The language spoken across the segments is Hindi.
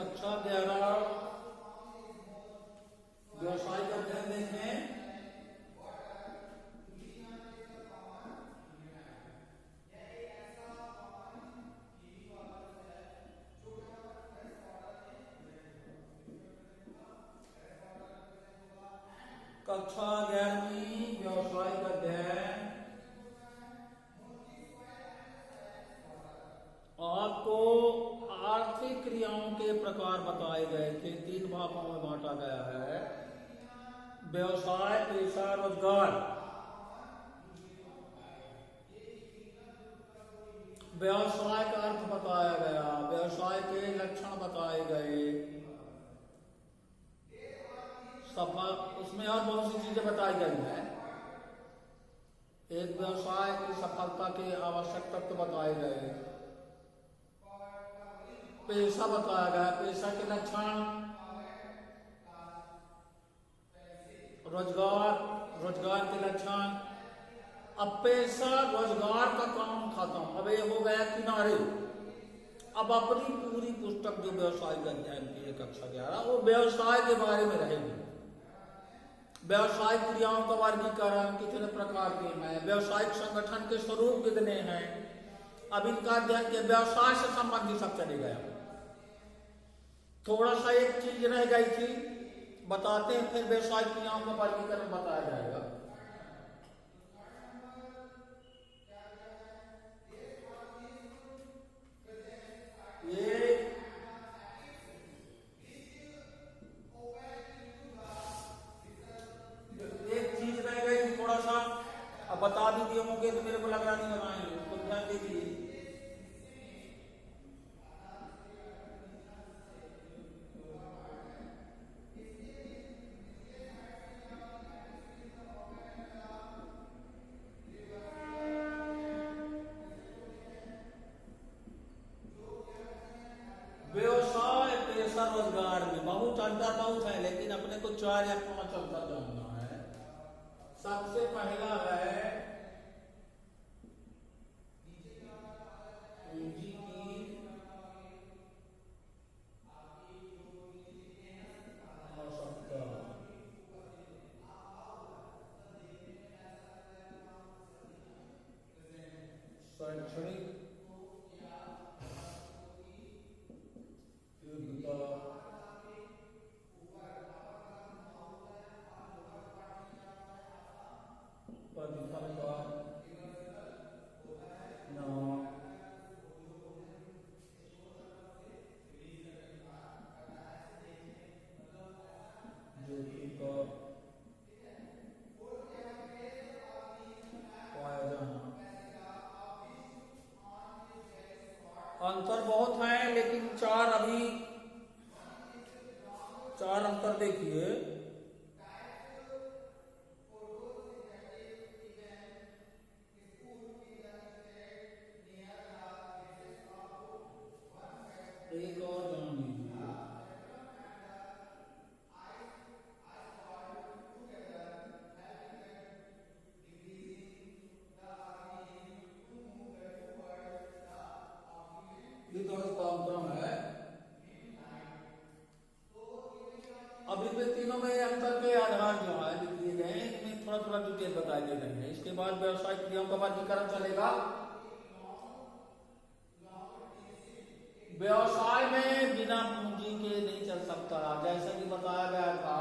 कक्षा 11 व्यवसाय का अध्ययन देखें। कक्षा 11वीं व्यवसाय का अध्ययन आपको आर्थिक क्रियाओं के प्रकार बताए गए थे। 3 भागों में बांटा गया है। व्यवसाय, पेशा, रोजगार। व्यवसाय का अर्थ बताया गया, व्यवसाय के लक्षण बताए गए, उसमें और बहुत सी चीजें बताई गई है। एक व्यवसाय की सफलता के आवश्यक तत्व बताए गए। पेशा बताया गया, पेशा के लक्षण। रोजगार के लक्षण। अब पेशा रोजगार का काम खत्म, अब ये हो गया किनारे। अब अपनी पूरी पुस्तक जो व्यवसाय का अध्ययन की है कक्षा 11, वो व्यवसाय के बारे में रहेगी। व्यवसायिक क्रियाओं का वर्गीकरण कितने प्रकार के हैं, व्यवसायिक संगठन के स्वरूप कितने हैं, अब इनका अध्ययन के व्यवसाय से संबंधित सब चले गया। थोड़ा सा एक चीज रह गई थी, बताते हैं, फिर व्यवसायिक क्रियाओं का वर्गीकरण बताया जाएगा। ये एक चीज रह गई थी थोड़ा सा, अब बता भी दिए होंगे तो मेरे को लग रहा नहीं बनाएंगे, तो ध्यान दीजिए। व्यवसाय, पेशा, रोजगार में बहुत अंतर बहुत है, लेकिन अपने को 4 या 5 अंतर जानना है। सबसे पहला है पूंजी की आवश्यकता। शैक्षणिक योग्यता। परिपक्वता न। जोखिम का पाया जाना। अंतर बहुत है, लेकिन 4 अंतर देखिए। एक और जान लीजिए। ये थोड़ा कम है। अब इनमें तीनों में अंतर के आधार जो है लिख दिए गए हैं, इनमें थोड़ा थोड़ा डिटेल बताए दे रहे हैं। इसके बाद व्यवसायिक क्रियाओं का वर्गीकरण चलेगा। व्यवसाय में बिना पूंजी के नहीं चल सकता, जैसा कि बताया गया था,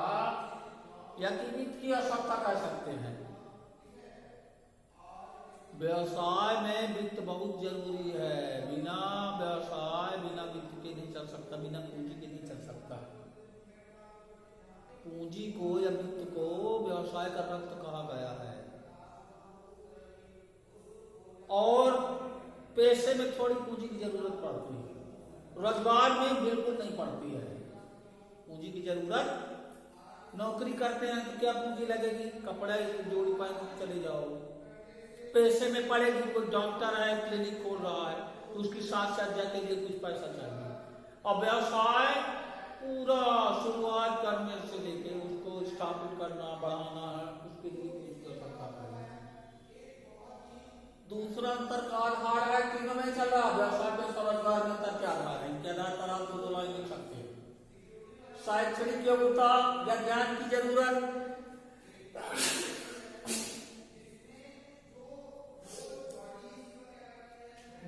या कि वित्त की आवश्यकता कह सकते हैं। व्यवसाय में वित्त बहुत जरूरी है। बिना व्यवसाय, बिना वित्त के नहीं चल सकता, बिना पूंजी के नहीं चल सकता। पूंजी को या वित्त को व्यवसाय का रक्त कहा गया है। और पेशे में थोड़ी पूंजी की जरूरत पड़ती है, रोजगार में बिल्कुल नहीं पड़ती है पूंजी की जरूरत। नौकरी करते हैं तो क्या पूंजी लगेगी, कपड़े जोड़ी पहन के चले जाओ। पैसे में पड़ेगी, कोई डॉक्टर है, क्लिनिक खोल रहा है, तो उसकी साथ सज्जा के लिए कुछ पैसा चाहिए। और व्यवसाय पूरा शुरुआत करने से लेके उसको स्थापित करना, बढ़ाना है, उसके लिए कुछ आवश्यकता है। दूसरा अंतर का आधार है, तीनों में चल रहा व्यवसाय पे स्वरोजगार में अंतर क्या आधार है, इनके आधार पर आप 2 लाइन लिख सकते हैं। शैक्षणिक योग्यता या ज्ञान की जरूरत।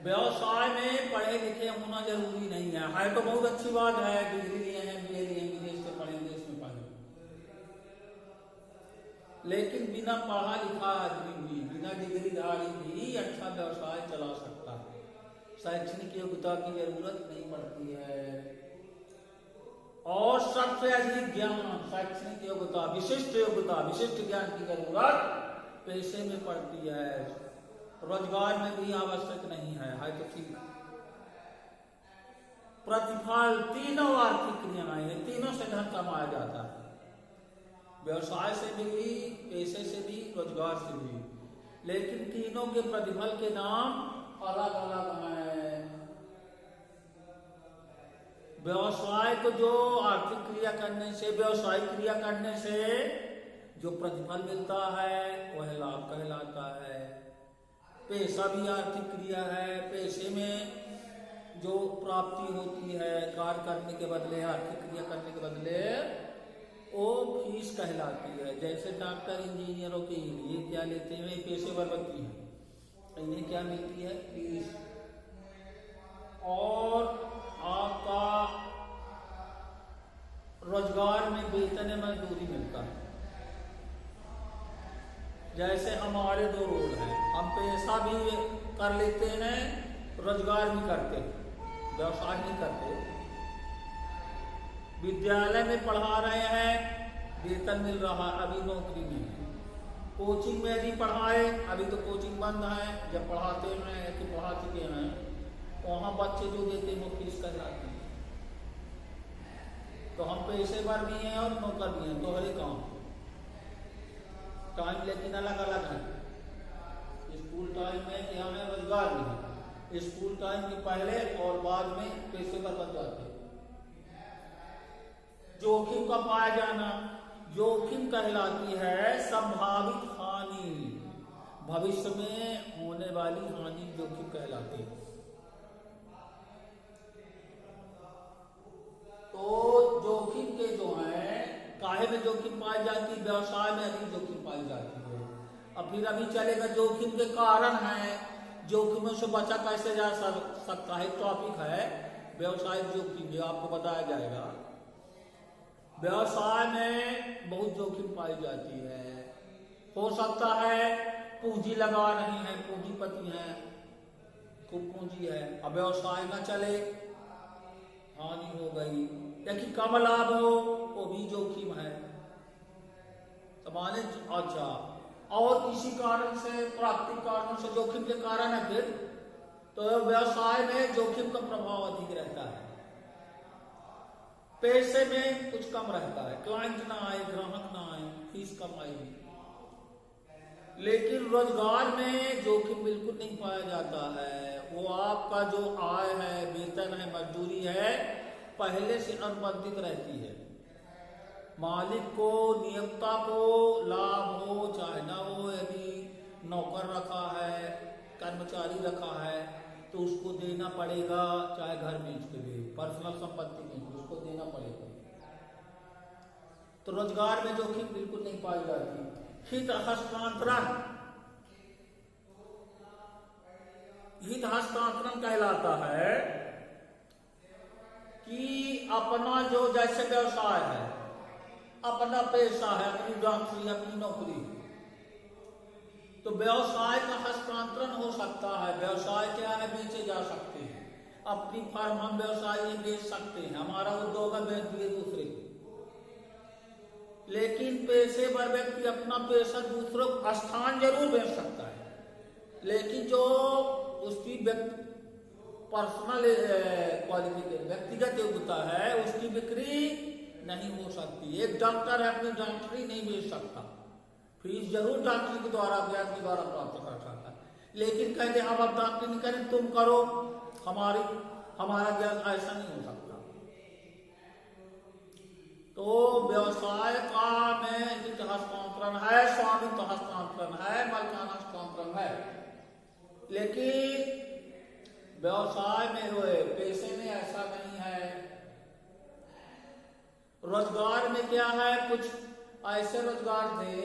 व्यवसाय में पढ़े लिखे होना जरूरी नहीं है तो बहुत अच्छी बात है, डिग्री लिए हैं, बीए लिए हैं, विदेश से पढ़े, देश में पढ़े, लेकिन बिना पढ़ा लिखा आदमी भी, बिना डिग्रीधारी भी अच्छा व्यवसाय चला सकता है। शैक्षणिक योग्यता की जरूरत नहीं पड़ती है। और सबसे अधिक ज्ञान, शैक्षणिक योग्यता, विशिष्ट योग्यता, विशिष्ट ज्ञान की जरूरत पैसे में पड़ती है, रोजगार में भी आवश्यक नहीं है तो ठीक। प्रतिफल, तीनों आर्थिक क्रियाएं हैं, तीनों से धन कमाया जाता है, व्यवसाय से भी, पैसे से भी, रोजगार से भी, लेकिन तीनों के प्रतिफल के नाम अलग अलग हैं। व्यवसाय को जो आर्थिक क्रिया करने से, व्यवसायिक क्रिया करने से जो प्रतिफल मिलता है वह लाभ कहलाता है। पैसा भी आर्थिक क्रिया है, पैसे में जो प्राप्ति होती है कार्य करने के बदले, आर्थिक क्रिया करने के बदले, वो फीस कहलाती है। जैसे डॉक्टर इंजीनियरों के लिए क्या लेते हैं, पेशेवर व्यक्ति हैं, इन्हें क्या मिलती है, फीस। और आपका रोजगार में वेतन मजदूरी मिलता है। जैसे हमारे दो रोल हैं, हम पैसा भी कर लेते हैं, रोजगार भी करते हैं, व्यवसाय नहीं करते। विद्यालय में पढ़ा रहे हैं, वेतन मिल रहा, अभी नौकरी नहीं है। कोचिंग में यदि पढ़ाए, अभी तो कोचिंग बंद है, जब पढ़ाते हैं कि पढ़ा चुके हैं, वहाँ बच्चे जो देते हैं वो फीस कहलाती है। तो हम पेशेवर भी हैं और नौकर भी हैं, दोहरे काम, टाइम लेकिन अलग अलग है। स्कूल टाइम में क्या है, रोजगार भी है, स्कूल टाइम के पहले और बाद में पेशेवर बन जाते हैं। जोखिम का पाया जाना, जोखिम कहलाती है संभावित हानि, भविष्य में होने वाली हानि जोखिम कहलाती है। तो जोखिम के जो है, काहे में जोखिम पाई जाती, व्यवसाय में अधिक जोखिम पाई जाती है। अब फिर अभी चलेगा जोखिम के कारण है, जोखिमों से बचा कैसे जा सकता है, टॉपिक है व्यवसायिक जोखिम, जो आपको बताया जाएगा। व्यवसाय में बहुत जोखिम पाई जाती है। हो सकता है पूंजी लगा रही है, पूंजीपति है, खूब पूंजी है, अब व्यवसाय न चले, हानि हो गई, लेकिन कम लाभ हो, वो भी जोखिम है। माने अच्छा, और किसी कारण से, प्राकृतिक कारणों से जोखिम के कारण है, फिर तो व्यवसाय में जोखिम का प्रभाव अधिक रहता है। पैसे में कुछ कम रहता है, क्लाइंट ना आए, ग्राहक ना आए, फीस कम आएगी। लेकिन रोजगार में जोखिम बिल्कुल नहीं पाया जाता है। वो आपका जो आय है, वेतन है, मजदूरी है, पहले से अनुबंधित रहती है। मालिक को, नियोक्ता को लाभ हो चाहे ना हो, यदि नौकर रखा है, कर्मचारी रखा है, तो उसको देना पड़ेगा, चाहे घर बेच के दे, पर्सनल संपत्ति में उसको देना पड़ेगा। तो रोजगार में जोखिम बिल्कुल नहीं पाई जाती। हित हस्तांतरण, हित हस्तांतरण कहलाता है कि अपना जो, जैसे व्यवसाय है, अपना पैसा है, अपनी डॉक्टरी, अपनी नौकरी, तो व्यवसाय का हस्तांतरण हो सकता है। व्यवसाय क्या है, बेचे जा सकते हैं, अपनी फर्म हम व्यवसाय में बेच सकते हैं, हमारा उद्योग है, बेच दिए दूसरे को। लेकिन पेशेवर व्यक्ति अपना पैसा दूसरों को स्थान जरूर बेच सकता है, लेकिन जो उसकी पर्सनल क्वालिफिकेशन, व्यक्तिगत योग्यता है, उसकी बिक्री नहीं हो सकती। एक डॉक्टर है, अपनी डॉक्टरी नहीं बेच सकता, फीस जरूर डॉक्टरी के द्वारा, ज्ञान के द्वारा प्राप्त कर सकता है, लेकिन कहते हम अब डॉक्टरी नहीं करें, तुम करो, हमारा ज्ञान, ऐसा नहीं हो सकता। तो व्यवसाय का में हित हस्तांतरण है, स्वामित्व हस्तांतरण है, मालिकाना हस्तांतरण है, लेकिन व्यवसाय में, पैसे में ऐसा नहीं है। रोजगार में क्या है, कुछ ऐसे रोजगार थे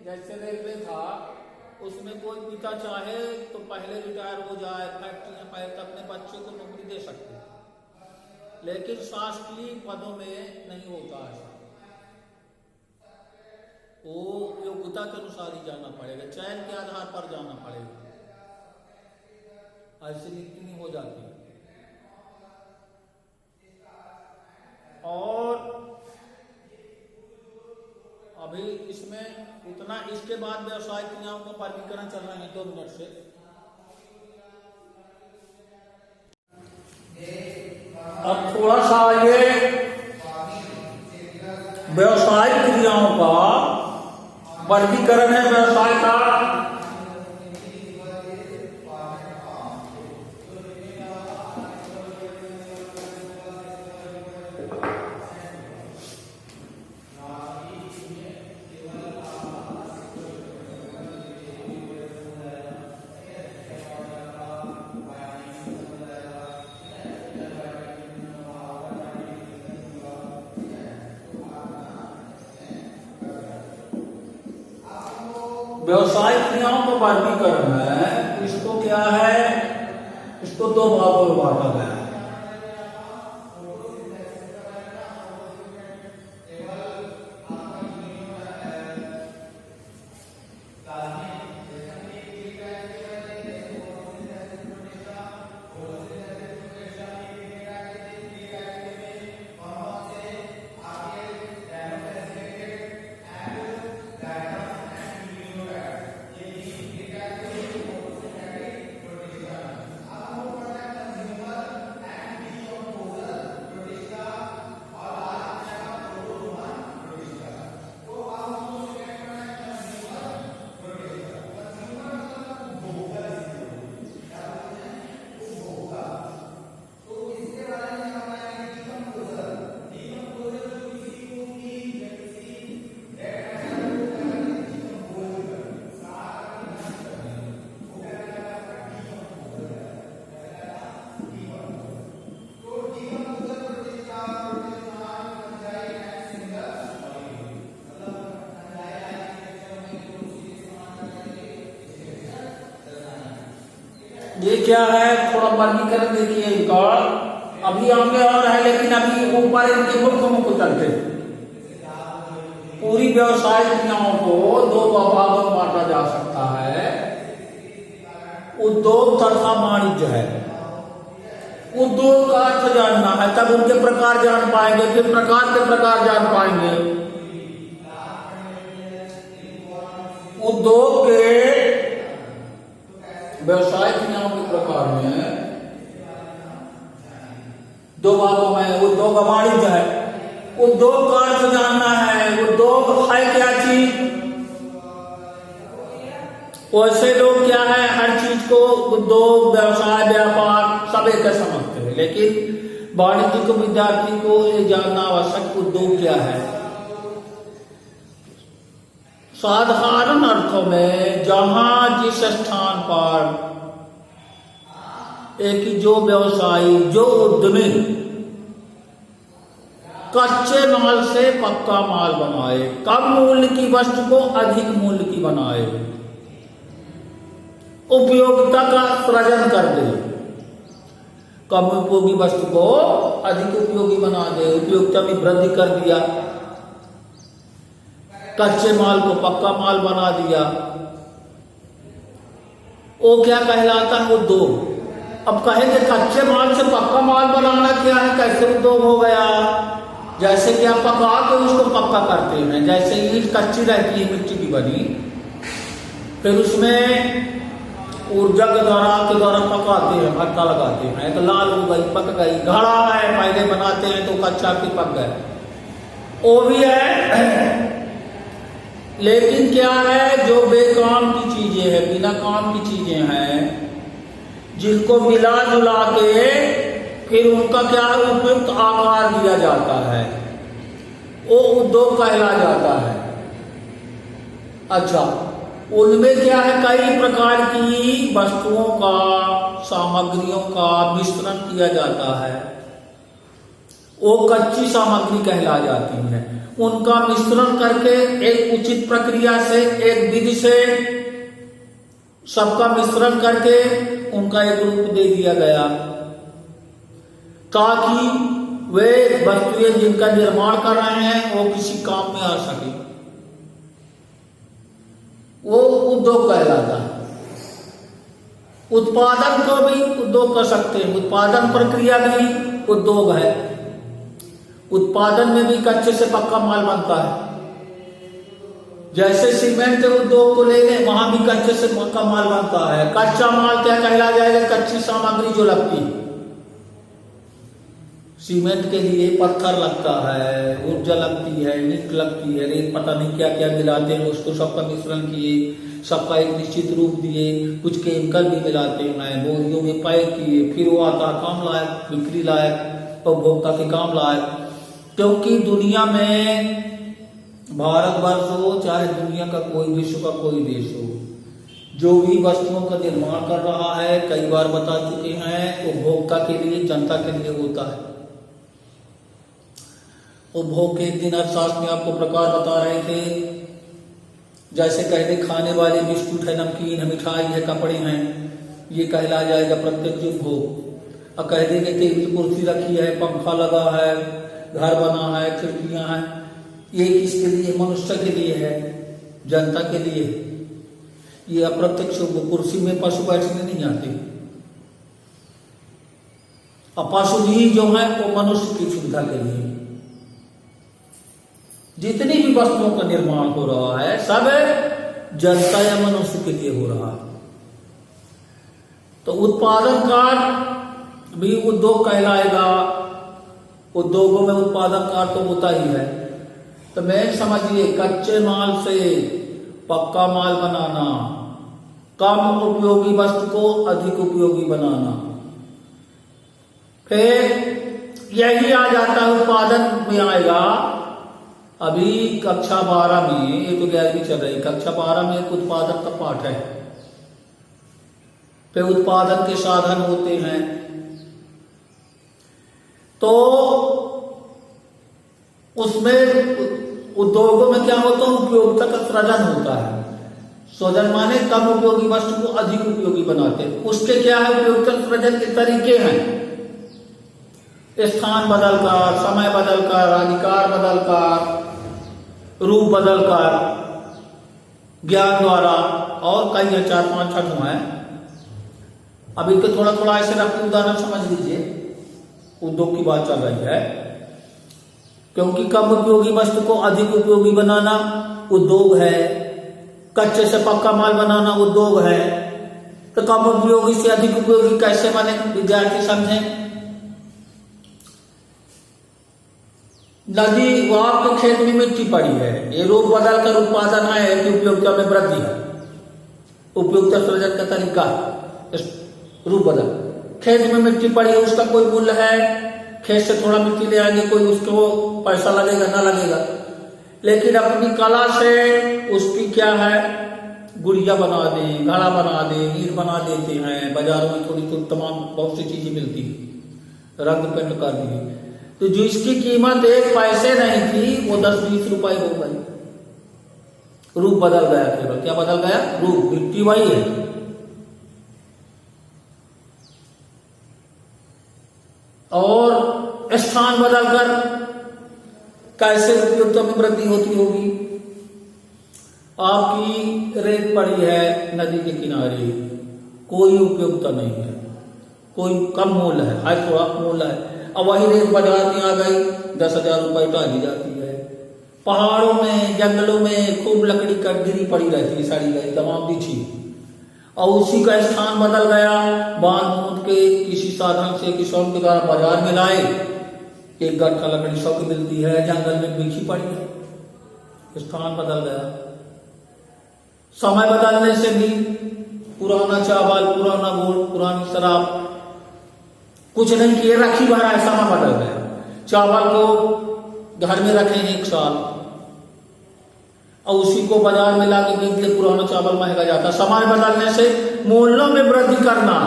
जैसे रेलवे था, उसमें कोई पिता चाहे तो पहले रिटायर हो जाए, फैक्ट्री में पहले तो अपने बच्चे को नौकरी दे सकते हैं, लेकिन शासकीय पदों में नहीं होता ऐसा। वो योग्यता के अनुसार ही जाना पड़ेगा, चयन के आधार पर जाना पड़ेगा, ऐसी नीति नहीं हो जाती। और अभी इसमें इतना, इसके बाद व्यवसाय क्रियाओं का वर्गीकरण चल रहा है 2 मिनट से। अब थोड़ा सा ये व्यवसायिक क्रियाओं का वर्गीकरण है व्यवसाय का। व्यवसायिक क्रियाओं का वर्गीकरण है, इसको क्या है, इसको 2 भागों में बांटा गया है। ये क्या है, थोड़ा वर्गीकरण देखिए इनका। अभी आगे और है, लेकिन अभी ऊपर इनके मुख्य चलते हैं। पूरी व्यवसाय क्रियाओं को 2 भागों में बांटा जा सकता है, उद्योग तथा वाणिज्य है। उद्योग का अर्थ जानना है, तब उनके प्रकार जान पाएंगे, फिर प्रकार के प्रकार जान पाएंगे। उद्योग के व्यवसाय क्रियाओं के प्रकार में 2 भागों में उद्योग और वाणिज्य है। उद्योग का अर्थ जानना है, उद्योग है क्या चीज, वैसे लोग क्या है, हर चीज को उद्योग, व्यवसाय, व्यापार सब एक समझते हैं, लेकिन वाणिज्य को विद्यार्थी को ये जानना आवश्यक, उद्योग क्या है। साधारण अर्थों में जहां जिस स्थान पर एक जो व्यवसायी, जो उद्यमी कच्चे माल से पक्का माल बनाए, कम मूल्य की वस्तु को अधिक मूल्य की बनाए, उपयोगिता का सृजन कर दे, कम उपयोगी वस्तु को अधिक उपयोगी बना दे, उपयोगिता में वृद्धि कर दिया, कच्चे माल को पक्का माल बना दिया, वो क्या कहलाता है, उद्योग। अब कहेंगे कच्चे माल से पक्का माल बनाना क्या है, कैसे उद्योग हो गया। जैसे कि आप पका के उसको पक्का करते हैं, जैसे ईंट कच्ची रहती है मिट्टी की बनी, फिर उसमें ऊर्जा के द्वारा पकाते हैं, भट्टा लगाते हैं, तो लाल हो गई, पक गई। घड़ा है, पहले बनाते हैं तो कच्चा की पक गए, वो भी है। लेकिन क्या है, जो बेकाम की चीजें हैं, बिना काम की चीजें हैं, जिनको मिला जुला के फिर उनका क्या है, उपयुक्त आकार दिया जाता है, वो उद्योग कहला जाता है। अच्छा, उनमें क्या है, कई प्रकार की वस्तुओं का, सामग्रियों का मिश्रण किया जाता है। वो कच्ची सामग्री कहला जाती है। उनका मिश्रण करके एक उचित प्रक्रिया से, एक विधि से सबका मिश्रण करके उनका एक रूप दे दिया गया, ताकि वे वस्तुएं जिनका निर्माण कर रहे हैं वो किसी काम में आ सके। वो उद्योग कहलाता है। उत्पादन को भी उद्योग कर सकते हैं, उत्पादन प्रक्रिया भी उद्योग है। उत्पादन में भी कच्चे से पक्का माल बनता है। जैसे सीमेंट उद्योग को ले लें, वहां भी कच्चे से पक्का माल बनता है। कच्चा माल क्या कहला जाएगा? कच्ची सामग्री जो लगती है। सीमेंट के लिए पत्थर लगता है, ऊर्जा लगती है, ईंट लगती है, रेत, पता नहीं क्या क्या मिलाते हैं, उसको सबका मिश्रण किए, सबका एक निश्चित रूप दिए, कुछ केमिकल भी मिलाते हैं, बोरियों में पैक किए, फिर वो आता काम लायक, बिक्री लायक, उपभोक्ता के काम लायक। क्योंकि दुनिया में, भारतवर्ष हो चाहे दुनिया का कोई, विश्व का कोई देश हो, जो भी वस्तुओं का निर्माण कर रहा है, कई बार बता चुके हैं, उपभोक्ता के लिए, जनता के लिए होता है। उपभोग के दिन अर्थशास्त्र में आपको प्रकार बता रहे थे, जैसे कहते खाने वाले बिस्कुट है, नमकीन है, मिठाई है, कपड़े हैं, ये कहला जाएगा प्रत्यक्ष उपभोग। और कह देंगे टेबल कुर्सी रखी है, पंखा लगा है, घर बना है, खिड़कियां हैं, ये किसके लिए? मनुष्य के लिए है, जनता के लिए। ये अप्रत्यक्ष उपभोग। कुर्सी में पशु बैठने नहीं आते, और पशु भी जो है वो मनुष्य की सुविधा के लिए। जितनी भी वस्तुओं का निर्माण हो रहा है सब जनता या मनुष्य के लिए हो रहा है। तो उत्पादन कार्य भी उद्योग कहलाएगा। उद्योगों में उत्पादन कार्य तो होता ही है। तो मैं समझिए, कच्चे माल से पक्का माल बनाना, कम उपयोगी वस्तु को अधिक उपयोगी बनाना, फिर यही आ जाता है उत्पादन में आएगा। अभी कक्षा 12 में, ये तो 11वीं चल रही, कक्षा 12 में एक उत्पादन का पाठ है। फिर उत्पादन के साधन होते हैं। तो उसमें उद्योगों में क्या होता है? उपयोगिता का सृजन होता है। सृजन माने कम उपयोगी वस्तु को अधिक उपयोगी बनाते हैं। उसके क्या है? उपयोगिता सृजन के तरीके हैं। स्थान बदलकर, समय बदलकर, अधिकार बदलकर, रूप बदलकर, ज्ञान द्वारा, और कई है, 4-5-6 है। अभी तो थोड़ा थोड़ा ऐसे रखते उदाहरण समझ लीजिए, उद्योग की बात चल रही है। क्योंकि कम उपयोगी वस्तु को अधिक उपयोगी बनाना उद्योग है, कच्चे से पक्का माल बनाना उद्योग है। तो कम उपयोगी से अधिक उपयोगी कैसे बने? विद्यार्थी समझें। नदी व आपके खेत में मिट्टी पड़ी है, ये रूप बदलकर उत्पादन है कि उपयोगिता में वृद्धि है? उपयोगिता सृजन का तरीका रूप बदल। खेत में मिट्टी पड़ी है, उसका कोई मूल्य है? खेत से थोड़ा मिट्टी ले आएंगे, कोई उसको पैसा लगेगा ना लगेगा? लेकिन अपनी कला से उसकी क्या है? गुड़िया बना दें, घड़ा बना दें, ईंट बना देते हैं। बाजारों में थोड़ी थोड़ी तमाम बहुत सी चीजें मिलती है, रंग पेंट कर दिए। तो जो इसकी कीमत 1 पैसे नहीं थी, वो 10-20 रुपए हो गई। रूप बदल गया। केवल क्या बदल गया? रूप। मिट्टी वही है। और स्थान बदलकर कैसे उपयोगिता में वृद्धि होती होगी? आपकी रेत पड़ी है नदी के किनारे, कोई उपयोगिता नहीं है, कोई कम मूल्य है, थोड़ा मूल्य है। अब वही रेत बाजार में आ गई, 10,000 रुपए डाली जाती है। पहाड़ों में, जंगलों में खूब लकड़ी गिरी पड़ी रहती है, सड़ी गई, तमाम बिछी, और उसी का स्थान बदल गया। बांध बूंद के किसी साधन से, किसान के द्वारा बाजार में लाए, एक गट्ठा लकड़ी 100 की मिलती है, जंगल में बिछी पड़ी है, स्थान बदल गया। समय बदलने से भी पुराना चावल, पुराना गुड़, पुरानी शराब कुछ नहीं किए, रखी भरा है, समय बदल गया। चावल को घर में रखें 1 साल, और उसी को बाजार में लाके बेच दे, पुराना चावल महंगा जाता। समय बदलने से मूल्यों में वृद्धि करना,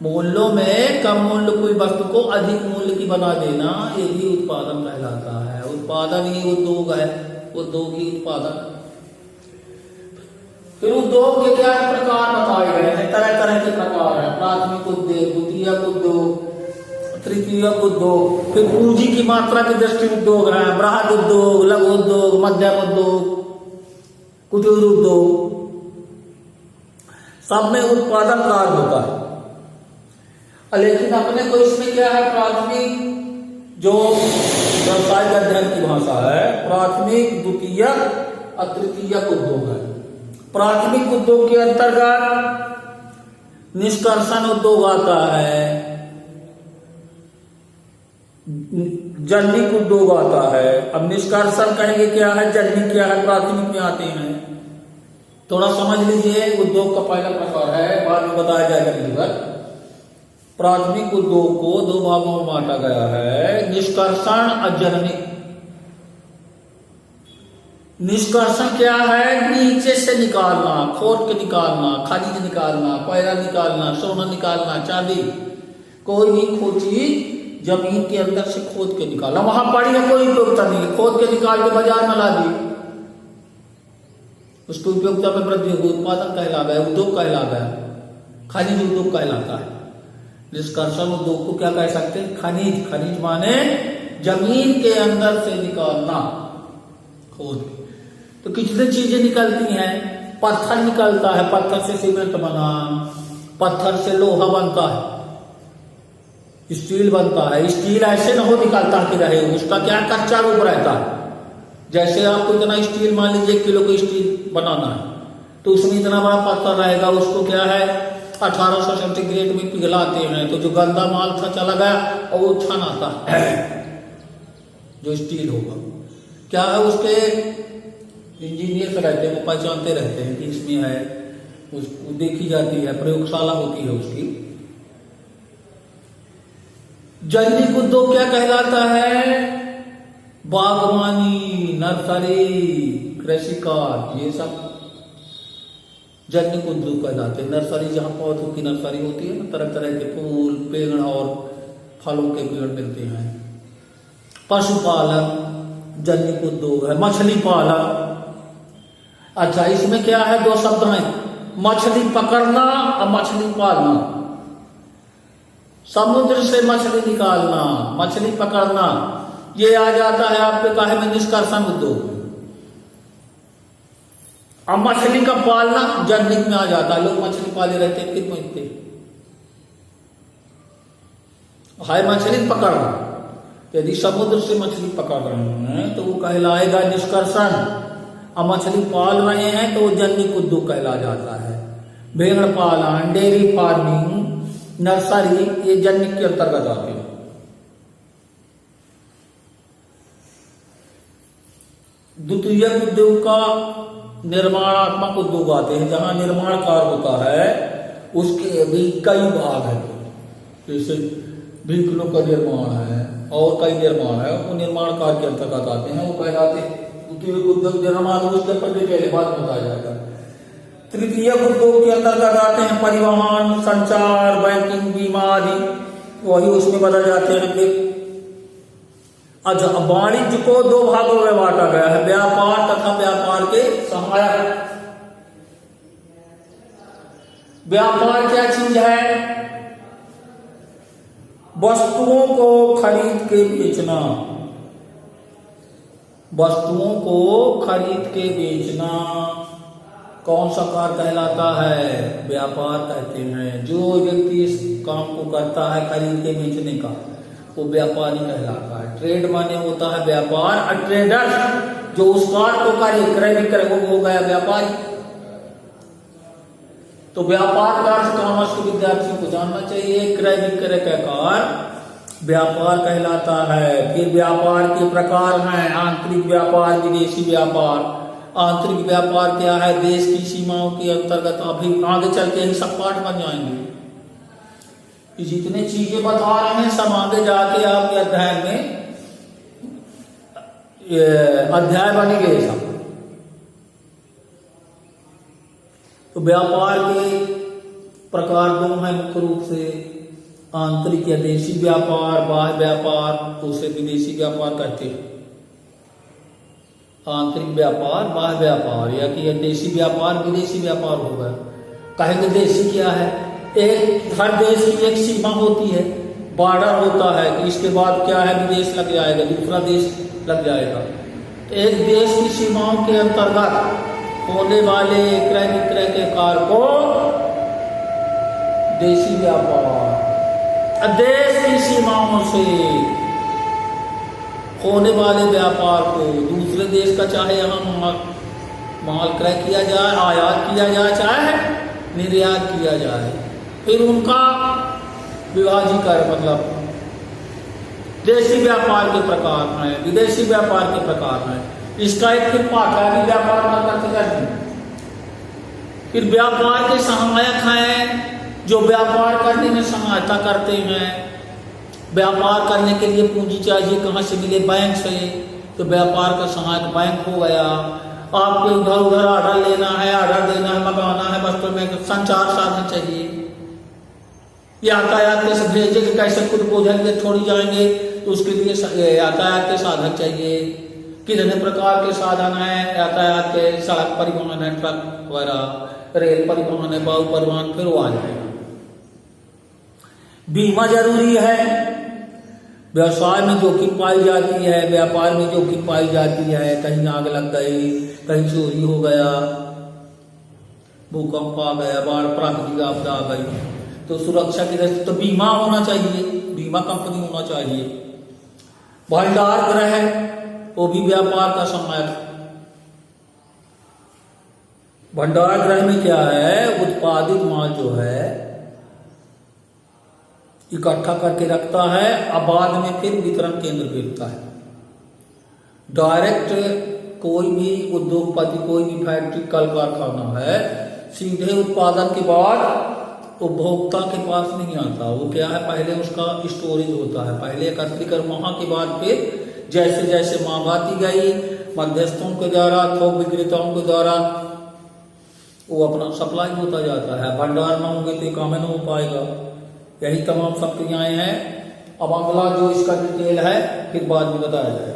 मूल्यों में कम मूल्य कोई वस्तु को अधिक मूल्य की बना देना, ये भी उत्पादन कहलाता है। उत्पादन ही उद्योग है, उद्योग ही उत्पादन। फिर उद्योग के क्या प्रकार बताए गए हैं, तरह तरह के प्रकार हैं। प्राथमिक उद्योग, द्वितीयक उद्योग, तृतीयक उद्योग। फिर पूंजी की मात्रा की दृष्टि उद्योग है, बृहद उद्योग, लघु उद्योग, मध्यम उद्योग, कुटीर उद्योग। सब में उत्पादन कार्य होता है। लेकिन अपने को इसमें क्या है, प्राथमिक जो व्यवसायिक अध्ययन की भाषा है, प्राथमिक, द्वितीयक और तृतीयक उद्योग है। प्राथमिक उद्योग के अंतर्गत निष्कर्षण उद्योग आता है, जन्निक उद्योग आता है। अब निष्कर्षण कहेंगे क्या है, जन्निक क्या है, प्राथमिक में आते हैं। थोड़ा समझ लीजिए, उद्योग का पहला प्रकार है, बाद में बताया जाएगा निष्कर्षण। प्राथमिक उद्योग को दो भागों में बांटा गया है, निष्कर्षण और जन्निक। निष्कर्षण क्या है, नीचे से निकालना, खोद के निकालना, खनिज निकालना, कोयला निकालना, सोना निकालना, चांदी, कोई भी खोज चीज जमीन के अंदर से खोद के निकालना। वहां पड़ी है, कोई उपयोगिता नहीं, खोद के निकाल के बाजार में ला दी, उसकी उपयोगिता में वृद्धि होगी, उत्पादन कहला गया, उद्योग कहला गया, खनिज उद्योग कहलाता है। निष्कर्षण उद्योग को क्या कह सकते हैं, खनिज। खनिज माने जमीन के अंदर से निकालना, खोद। तो कितनी चीजें निकलती हैं, पत्थर निकलता है, पत्थर से सीमेंट बना, पत्थर से लोहा बनता है, स्टील बनता है। स्टील ऐसे न हो निकालता कि रहे, उसका क्या कच्चा रूप रहता है। जैसे आपको इतना स्टील, मान लीजिए 1 किलो का स्टील बनाना है, तो उसमें इतना बड़ा पत्थर रहेगा, उसको क्या है 1800 सेंटीग्रेड में पिघलाते हैं, तो जो गंदा माल था चला गया और वो छन आता है, जो स्टील होगा। क्या है, उसके इंजीनियर रहते हैं, वो पहचानते रहते हैं कि इसमें है, उसको देखी जाती है, प्रयोगशाला होती है उसकी। जन्निक उद्योग क्या कहलाता है, बागवानी, नर्सरी, कृषि कार्य, ये सब जन्निक उद्योग कहलाते हैं। नर्सरी जहां पौधों की नर्सरी होती है ना, तरह तरह के फूल, पेड़ और फलों के पेड़ मिलते हैं। पशुपालन जन्निक उद्योग है। मछली पालन, अच्छा इसमें क्या है, 2 शब्द हैं, मछली पकड़ना और मछली पालना। समुद्र से मछली निकालना, मछली पकड़ना, ये आ जाता है आपके काहे में, निष्कर्षण उद्योग। अब मछली का पालना जन्निक में आ जाता है। लोग मछली पाले रहते हैं, कितने इतने है, मछली पकड़ना। यदि समुद्र से मछली पकड़ रहे हैं तो वो कहलाएगा निष्कर्षण, और मछली पाल रहे हैं तो वो जन्निक उद्योग कहला जाता है। भेड़ पालन, डेयरी फार्मिंग, नर्सरी, ये जन्निक के अंतर्गत आते हैं। द्वितीय उद्योग का निर्माणात्मक उद्योग आते हैं, जहां निर्माण कार्य होता है, उसके भी कई भाग हैं। जैसे व्हीकलों का निर्माण है और कई निर्माण है, वो निर्माण कार्य के अंतर्गत आते हैं, वो कहलाते हैं द्वितीय उद्योग। निर्माण उसके पर डिटेल बाद बताया जाएगा। तृतीय उद्योग के अंतर्गत आते हैं परिवहन, संचार, बैंकिंग, बीमा आदि, वही उसमें बदल जाते हैं। फिर अच्छा, वाणिज्य को 2 भागों में बांटा गया है, व्यापार तथा व्यापार के सहायक। व्यापार क्या चीज है, वस्तुओं को खरीद के बेचना, वस्तुओं को खरीद के बेचना कौन सा कार्य कहलाता है, व्यापार कहते हैं। जो व्यक्ति इस काम को करता है खरीद के बेचने का, वो व्यापारी कहलाता है। ट्रेड माने होता है व्यापार, और ट्रेडर जो उस कार्य को कार्य क्रय विक्रय वो हो गया व्यापारी। तो व्यापार का अर्थ कॉमर्स के विद्यार्थियों को जानना चाहिए। क्रय विक्रय का कार्य व्यापार कहलाता है। फिर व्यापार के प्रकार हैं, आंतरिक व्यापार, विदेशी व्यापार। आंतरिक व्यापार क्या है, देश की सीमाओं के अंतर्गत। अभी आगे चल के ही सब पाठ बन जाएंगे। जितने चीजें बता रहे हैं सब आगे जाके आपके अध्याय में अध्याय बनेंगे सब। तो व्यापार के प्रकार 2 हैं मुख्य रूप से। आंतरिक या देशी व्यापार, बाह्य व्यापार, तो उसे विदेशी व्यापार कहते हैं। आंतरिक व्यापार, बाह्य व्यापार, या कि यह देशी व्यापार विदेशी व्यापार होगा। कहेंगे देशी क्या है? एक हर देश की एक सीमा होती है, बॉर्डर होता है कि इसके बाद क्या है, विदेश लग जाएगा, दूसरा देश लग जाएगा। एक देश की सीमाओं के अंतर्गत होने वाले क्रय विक्रय के कार्य को देशी व्यापार, देश की सीमाओं से होने वाले व्यापार को दूसरे देश का, चाहे यहाँ माल क्रय किया जाए, आयात किया जाए, चाहे निर्यात किया जाए, फिर उनका विभाजीकरण, मतलब देशी व्यापार के प्रकार हैं, विदेशी व्यापार के प्रकार हैं। इसका एक फिर पाठारी व्यापार का करते, फिर व्यापार के सहायक हैं जो व्यापार करने में सहायता करते हैं। व्यापार करने के लिए पूंजी चाहिए, कहाँ से मिले? बैंक से। तो व्यापार का सहायक बैंक हो गया। आपको इधर उधर ऑर्डर लेना है, ऑर्डर देना है, मंगवाना है, वस्तु में संचार साधन चाहिए। यातायात कैसे भेजेंगे, कैसे खुद बोझेंगे, छोड़ी जाएंगे, तो उसके लिए यातायात के साधन चाहिए। कितने प्रकार के साधन हैं यातायात के? सड़क परिवहन है, ट्रक वगैरह, रेल परिवहन है, वायु परिवहन, फिर वो आ जाएगा। बीमा जरूरी है। व्यवसाय में जोखिम पाई जाती है, व्यापार में जोखिम पाई जाती है। कहीं आग लग गई, कहीं चोरी हो गया, भूकंप आ गया, बाढ़, प्राकृतिक आपदा आ गई, तो सुरक्षा की दृष्टि तो बीमा होना चाहिए, बीमा कंपनी होना चाहिए। भंडार गृह, वो भी व्यापार का सहायक। भंडार गृह में क्या है? उत्पादित माल जो है इकट्ठा करके रखता है, अब बाद में फिर वितरण केंद्र भेजता है। डायरेक्ट कोई भी उद्योगपति, कोई भी फैक्ट्री, कल कारखाना है, सीधे उत्पादन के बाद उपभोक्ता के पास नहीं आता। वो क्या है, पहले उसका स्टोरेज होता है, पहले एकत्रीकरण, वहां के बाद फिर जैसे जैसे मांग आती गई, मध्यस्थों के द्वारा, थोक विक्रेताओं के द्वारा वो अपना सप्लाई होता जाता है। भंडार न होंगे तो काम नहीं हो पाएगा। यही तमाम सब क्रियाएं हैं। अब अगला जो इसका डिटेल है फिर बाद में बताया जाएगा।